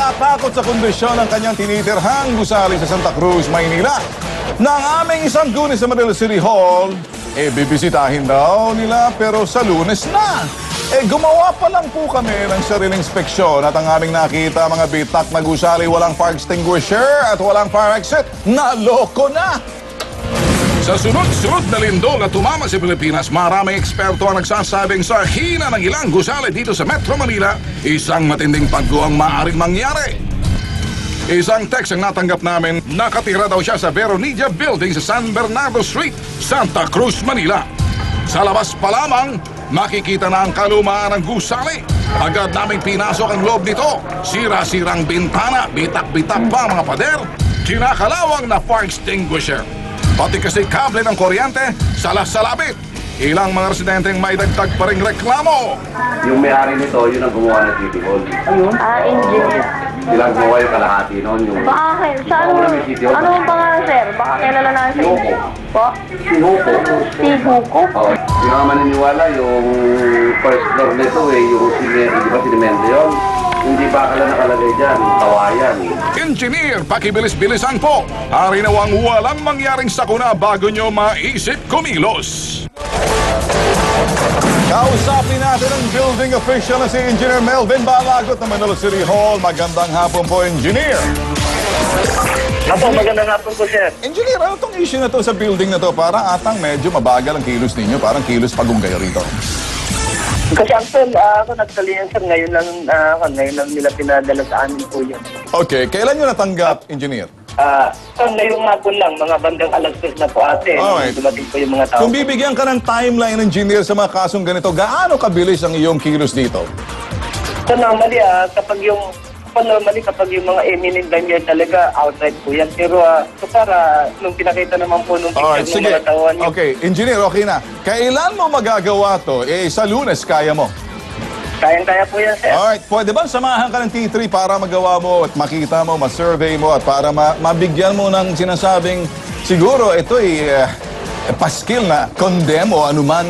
natatakot sa kondisyon ng kanyang tinitirhang gusali sa Santa Cruz, Maynila. Nang aming isang Gunis sa Manila City Hall, bibisitahin daw nila pero sa Lunes na. Gumawa pa lang po kami ng sariling inspeksyon at ang aming nakita mga bitak na gusali walang fire extinguisher at walang fire exit. Naloko na! Sa sunod-sunod na lindol na tumama sa Pilipinas, maraming eksperto ang nagsasabing sa hina ng ilang gusali dito sa Metro Manila, isang matinding pagguho ang maaaring mangyari. Isang text ang natanggap namin, nakatira daw siya sa Veronilla Building sa San Bernardo Street, Santa Cruz, Manila. Sa labas pa lamang, makikita na ang kalumaan ng gusali. Agad naming pinasok ang loob nito. Sira-sirang bintana, bitak-bitak pa mga pader, kinakalawang na fire extinguisher. Pati kasi kable ng kuryente, salas-salabit. Ilang mga residenteng may dagdag pa ring reklamo. Yung may-ari nito, yun ang gumawa ng City Hall. Ayun? Engineer. Silang gumawa yung kalahati noon. Bakit? Ano ang pangalan, sir? Baka kilala na sa inyo. Po? Si Huko. Si Huko? Oo. Hindi naman maniniwala yung first floor nito yung di ba sinimento yun? Hindi ba nakalagay dyan? Kawayan. Engineer, pakibilis-bilisan po. Harinawang walang mangyaring sakuna bago nyo maisip kumilos. Kausapin natin ang building official na si Engineer Melvin Balagot ng Manila City Hall. Magandang hapon po, Engineer. Magandang hapon po, sir. Engineer, ano tong issue na to sa building na to? Parang atang medyo mabagal ang kilos ninyo. Parang kilos pagunggay rito. Kasi actually, ako nagtalian, sir. Ngayon lang nila pinadala sa amin po yun. Okay, kailan nyo natanggap, Engineer? Ngayong hapon lang, mga bandang alas 3 na po ate. Alright. Dumating po yung mga tao. Kung bibigyan ka ng timeline, Engineer, sa mga kasong ganito, gaano kabilis ang iyong kilos dito? So normally, kapag yung mga eminent danger talaga, outright po yan. Pero para nung pinakita naman po nung picture ng mga tawan niyo. Okay, Engineer, okay na. Kailan mo magagawa to? Sa Lunes, kaya mo? Kayang-kaya po yan, sir. Alright, pwede ba samahan ka ng T3 para magawa mo at makita mo, ma-survey mo at para mabigyan mo ng sinasabing siguro ito'y paskil na condemn o anuman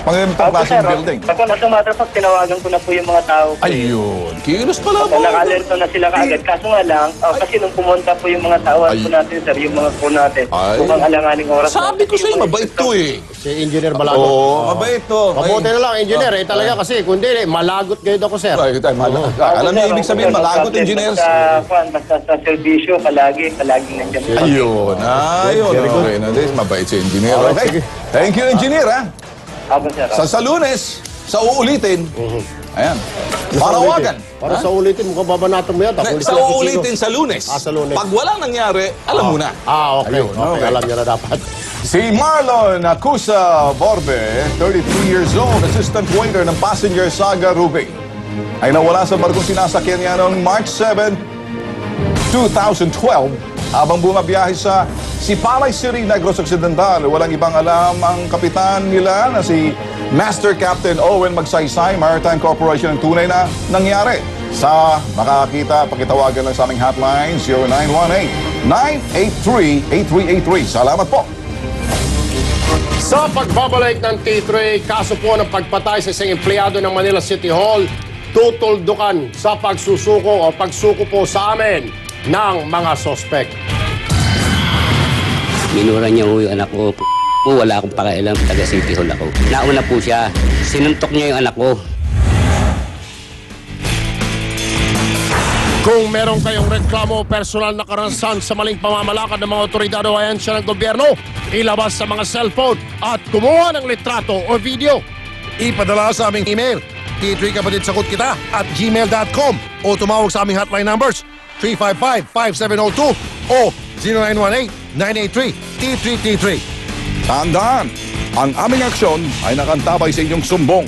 pangalimitang klaseng building. Ako nasa matrafag, tinawagan ko na po yung mga tao. Ayun, kilos pala po. Naka-alerto na sila kaagad. Kaso nga lang, kasi nung pumunta po yung mga tawad po natin, sir, yung mga po natin, mukhang alanganing oras. Sabi ko sa'yo, mabait to Si Engineer Balagot. Oo, mabait to. Mabuti na lang, Engineer. Talaga kasi, kundi malagot kayo ako, sir. Alam niyo ibig sabihin, malagot, Engineer. Basta sa servisyo, palagi nandiyan. Ayun, okay na this. Mabait si Engineer. Okay. Thank you, Engineer, ha? Sa Lunes, sa uulitin. Ayan. Parawagan. Para sa ulitin, mukhang babanatan mo yan. Sa uulitin sa Lunes. Sa Lunes. Pag walang nangyari, alam mo na. Okay. Okay. Alam niya na dapat. Si Marlon Acusa Borbe, 33 years old, assistant waiter ng Passenger Saga Ruby, ay nawala sa barkong sinasakyan niya noong March 7, 2012 habang bumabiyahe sa Sipalay City, Negros Occidental. Walang ibang alam ang kapitan nila na si Master Captain Owen Magsaysay, Maritime Corporation ang tunay na nangyari. Sa makakita, pakitawagan lang sa aming hotline 0918-983-8383. Salamat po. Sa pagbabalik ng T3, kaso po ng pagpatay sa isang empleyado ng Manila City Hall, tutuldukan sa pagsusuko o pagsuko po sa amin ng mga sospek. Minura niya yung anak ko. Wala akong pakialam, taga City Hall ako. Nauna po siya, sinuntok niya yung anak ko. Kung meron kayong reklamo o personal na karanasan sa maling pamamalakad ng mga otoridad o ahensya ng gobyerno, ilabas sa mga cellphone at kumuha ng litrato o video. Ipadala sa aming email, t3kapatidsakotkita@gmail.com o tumawag sa aming hotline numbers 355-5702 o 0918-983-T3T3. Tandaan, ang aming aksyon ay nakantabay sa inyong sumbong.